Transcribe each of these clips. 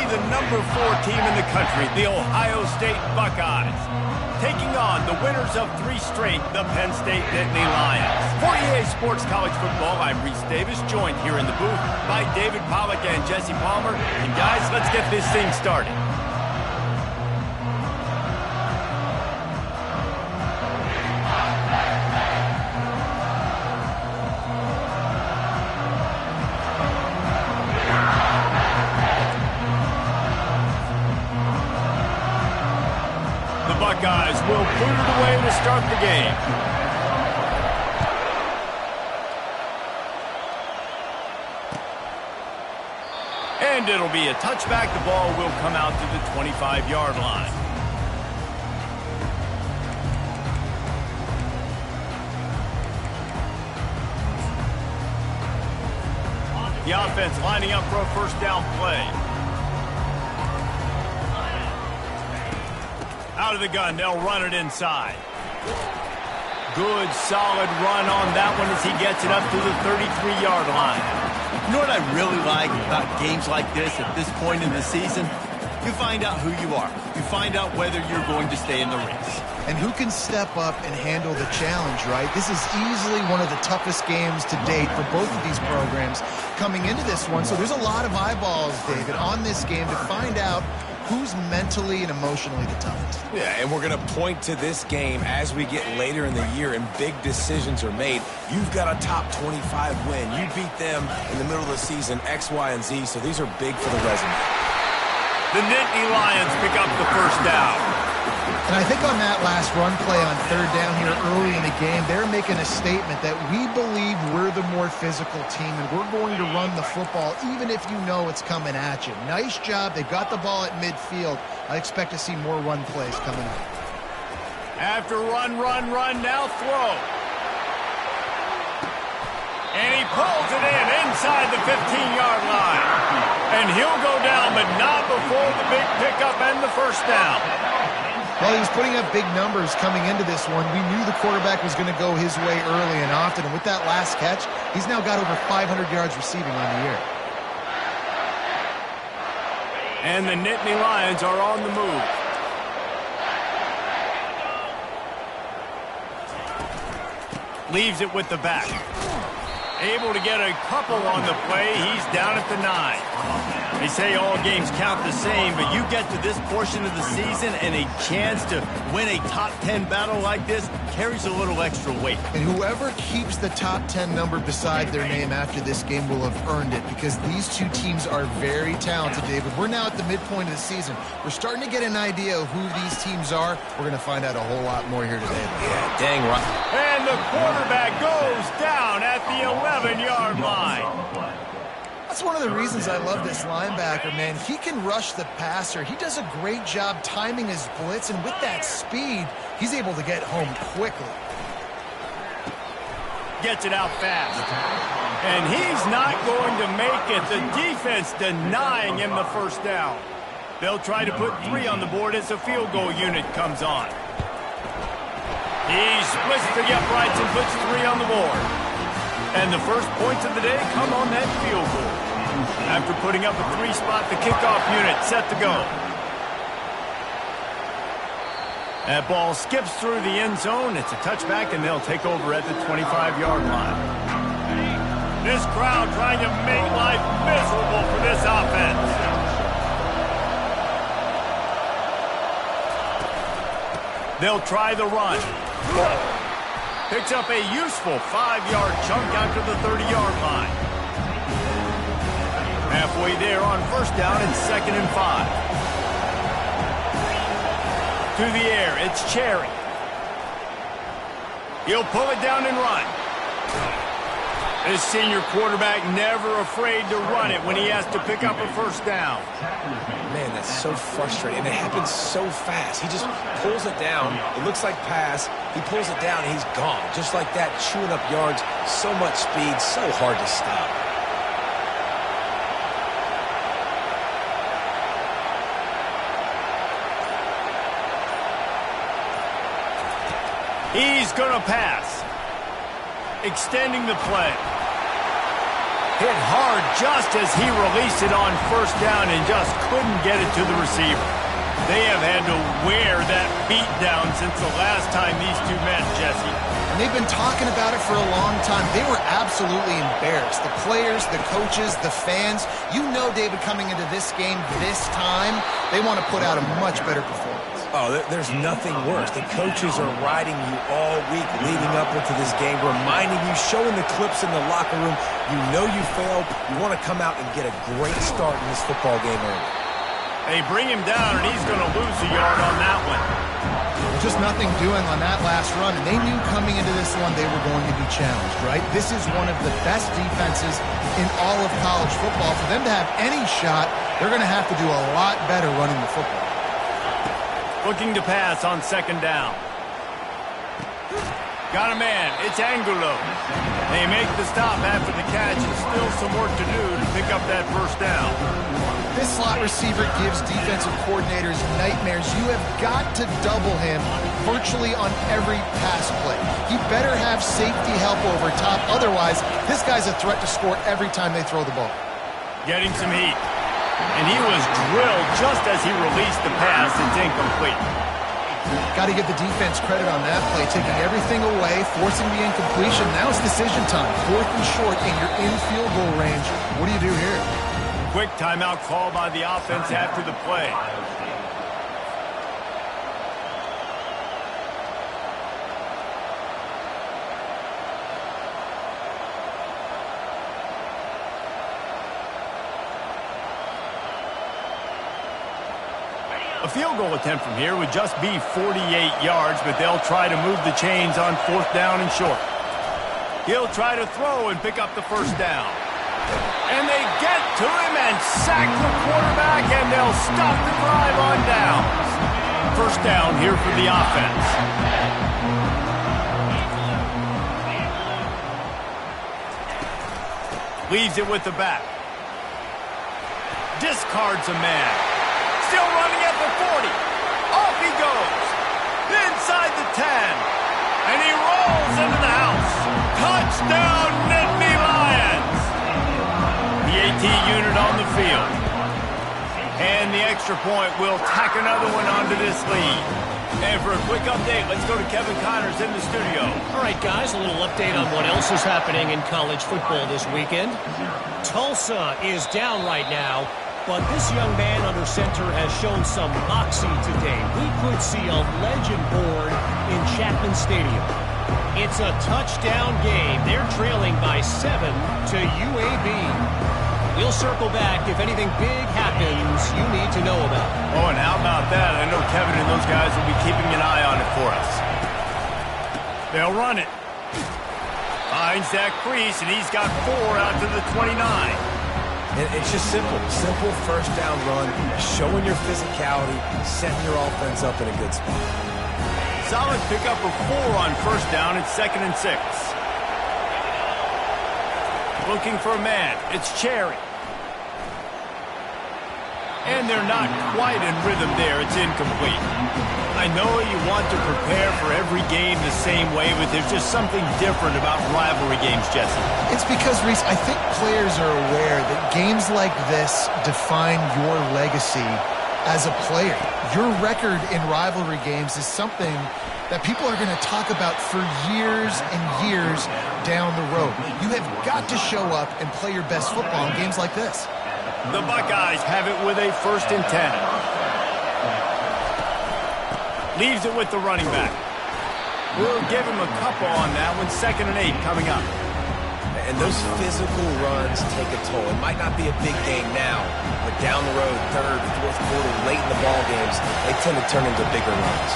the #4 team in the country, the Ohio State Buckeyes, taking on the winners of 3 straight, the Penn State Nittany Lions. For EA Sports College Football, I'm Reese Davis, joined here in the booth by David Pollack and Jesse Palmer. And guys, let's get this thing started. Buckeyes will put it away to start the game. And it'll be a touchback. The ball will come out to the 25-yard line. The offense lining up for a first down play. Out of the gun, they'll run it inside. Good, solid run on that one as he gets it up to the 33-yard line. You know what I really like about games like this at this point in the season? You find out who you are. You find out whether you're going to stay in the race. And who can step up and handle the challenge, right? This is easily one of the toughest games to date for both of these programs coming into this one. So there's a lot of eyeballs, David, on this game to find out who's mentally and emotionally the toughest. Yeah, and we're going to point to this game as we get later in the year and big decisions are made. You've got a top 25 win. You beat them in the middle of the season, X, Y, and Z, so these are big for the resume. The Nittany Lions pick up the first down. And I think on that last run play on third down here early in the game, they're making a statement that we believe we're the more physical team and we're going to run the football even if you know it's coming at you. Nice job. They got the ball at midfield. I expect to see more run plays coming up. After run, now throw. And he pulls it in inside the 15-yard line. And he'll go down, but not before the big pickup and the first down. Well, he was putting up big numbers coming into this one. We knew the quarterback was going to go his way early and often. And with that last catch, he's now got over 500 yards receiving on the year. And the Nittany Lions are on the move. Leaves it with the back. Able to get a couple on the play. He's down at the 9. They say all games count the same, but you get to this portion of the season and a chance to win a top 10 battle like this carries a little extra weight. And whoever keeps the top 10 number beside their name after this game will have earned it because these two teams are very talented, David. We're now at the midpoint of the season. We're starting to get an idea of who these teams are. We're going to find out a whole lot more here today. Yeah, dang right. And the quarterback goes down at the 11-yard line. That's one of the reasons I love this linebacker, man. He can rush the passer. He does a great job timing his blitz, and with that speed, he's able to get home quickly. Gets it out fast. And he's not going to make it. The defense denying him the first down. They'll try to put 3 on the board as the field goal unit comes on. He splits the uprights and puts 3 on the board. And the first points of the day come on that field goal. After putting up a 3 spot, the kickoff unit set to go. That ball skips through the end zone. It's a touchback, and they'll take over at the 25-yard line. This crowd trying to make life miserable for this offense. They'll try the run. Picks up a useful 5-yard chunk out to the 30-yard line. Halfway there on first down, it's 2nd and 5. To the air, it's Cherry. He'll pull it down and run. This senior quarterback never afraid to run it when he has to pick up a first down. Man, that's so frustrating. And it happens so fast. He just pulls it down. It looks like pass. He pulls it down, and he's gone. Just like that, chewing up yards. So much speed, so hard to stop. He's going to pass. Extending the play. Hit hard just as he released it on first down and just couldn't get it to the receiver. They have had to wear that beat down since the last time these two met, Jesse. And they've been talking about it for a long time. They were absolutely embarrassed. The players, the coaches, the fans. You know, David, coming into this game this time, they want to put out a much better performance. Oh, there's nothing worse. The coaches are riding you all week leading up into this game, reminding you, showing the clips in the locker room. You know you failed. You want to come out and get a great start in this football game early. They bring him down, and he's going to lose a yard on that one. Just nothing doing on that last run, and they knew coming into this one they were going to be challenged, right? This is one of the best defenses in all of college football. For them to have any shot, they're going to have to do a lot better running the football. Looking to pass on second down. Got a man. It's Angulo. They make the stop after the catch, and still some work to do to pick up that first down. This slot receiver gives defensive coordinators nightmares. You have got to double him virtually on every pass play. He better have safety help over top. Otherwise, this guy's a threat to score every time they throw the ball. Getting some heat. And he was drilled just as he released the pass. It's incomplete. Got to give the defense credit on that play, taking everything away, forcing the incompletion. Now it's decision time. 4th and short, and you're in field goal range. What do you do here? Quick timeout call by the offense after the play. A field goal attempt from here would just be 48 yards, but they'll try to move the chains on 4th down and short. He'll try to throw and pick up the first down. And they get to him and sack the quarterback, and they'll stop the drive on down. First down here for the offense. Leaves it with the back. Discards a man. Still running at the 40. Off he goes. Inside the 10. And he rolls into the house. Touchdown, Nittany Lions. The AT unit on the field. And the extra point will tack another one onto this lead. And for a quick update, let's go to Kevin Connors in the studio. All right, guys, a little update on what else is happening in college football this weekend. Tulsa is down right now. But this young man under center has shown some moxie today. We could see a legend born in Chapman Stadium. It's a touchdown game. They're trailing by 7 to UAB. We'll circle back if anything big happens you need to know about. Oh, and how about that? I know Kevin and those guys will be keeping an eye on it for us. They'll run it. Finds that crease, and he's got 4 out to the 29. And it's just simple first down run, showing your physicality, setting your offense up in a good spot. Solid pickup of 4 on first down. It's 2nd and 6. Looking for a man. It's Cherry. And they're not quite in rhythm there. It's incomplete. I know you want to prepare for every game the same way, but there's just something different about rivalry games, Jesse. It's because, Reese, I think players are aware that games like this define your legacy as a player. Your record in rivalry games is something that people are going to talk about for years and years down the road. You have got to show up and play your best football in games like this. The Buckeyes have it with a 1st and 10. Leaves it with the running back. We'll give him a couple on that one. 2nd and 8 coming up. And those physical runs take a toll. It might not be a big game now, but down the road, 3rd, 4th quarter, late in the ball games, they tend to turn into bigger runs.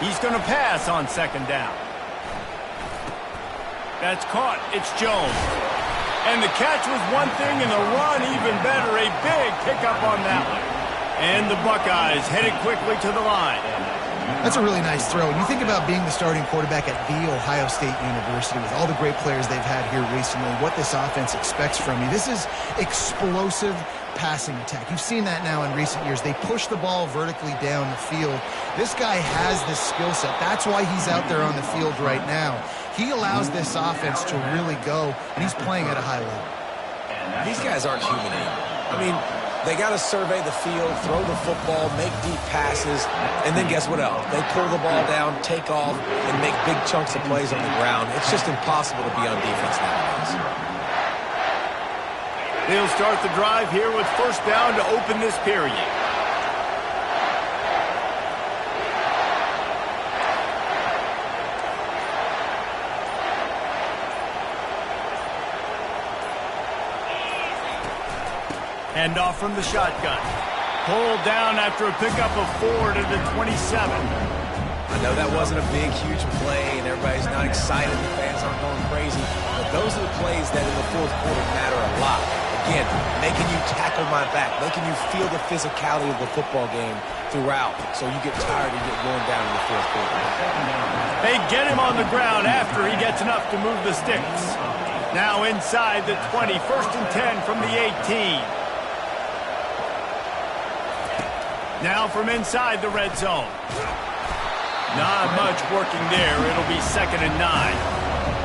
He's going to pass on 2nd down. That's caught. It's Jones. And the catch was one thing, and the run even better. A big pickup on that one. And the Buckeyes headed quickly to the line. That's a really nice throw. You think about being the starting quarterback at The Ohio State University with all the great players they've had here recently, what this offense expects from you. This is explosive, passing attack. You've seen that now in recent years. They push the ball vertically down the field. This guy has this skill set. That's why he's out there on the field right now. He allows this offense to really go, and he's playing at a high level. These guys aren't human anymore. I mean, they got to survey the field, throw the football, make deep passes, and then guess what else? They pull the ball down, take off, and make big chunks of plays on the ground. It's just impossible to be on defense nowadays. They'll start the drive here with first down to open this period. Hand off from the shotgun. Pulled down after a pickup of 4 to the 27. I know that wasn't a big, huge play, and everybody's not excited. The fans aren't going crazy. But those are the plays that in the fourth quarter matter a lot. Again, making you tackle my back, making you feel the physicality of the football game throughout, so you get tired and get worn down in the fourth quarter. They get him on the ground after he gets enough to move the sticks. Now inside the 20, 1st and 10 from the 18. Now from inside the red zone. Not much working there. It'll be 2nd and 9.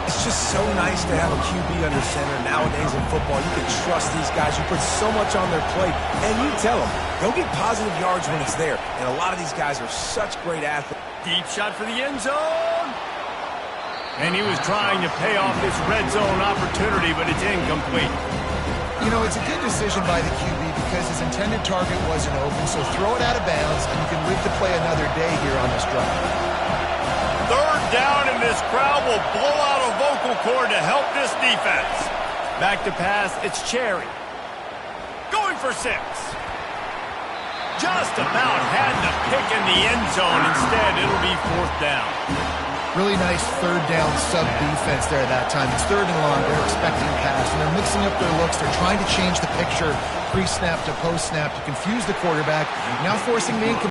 It's just so nice to have a QB under center nowadays in football. You can trust these guys. You put so much on their plate, and you tell them, they'll get positive yards when it's there. And a lot of these guys are such great athletes. Deep shot for the end zone. And he was trying to pay off this red zone opportunity, but it's incomplete. You know, it's a good decision by the QB because his intended target wasn't open, so throw it out of bounds, and you can live to play another day here on this drive. 3rd down, and this crowd will blow out a vocal cord to help this defense. Back to pass, it's Cherry. Going for 6. Just about had the pick in the end zone. Instead, it'll be 4th down. Really nice 3rd down sub-defense there that time. It's 3rd and long. They're expecting pass, and they're mixing up their looks. They're trying to change the picture pre-snap to post-snap to confuse the quarterback, now forcing the incomplete.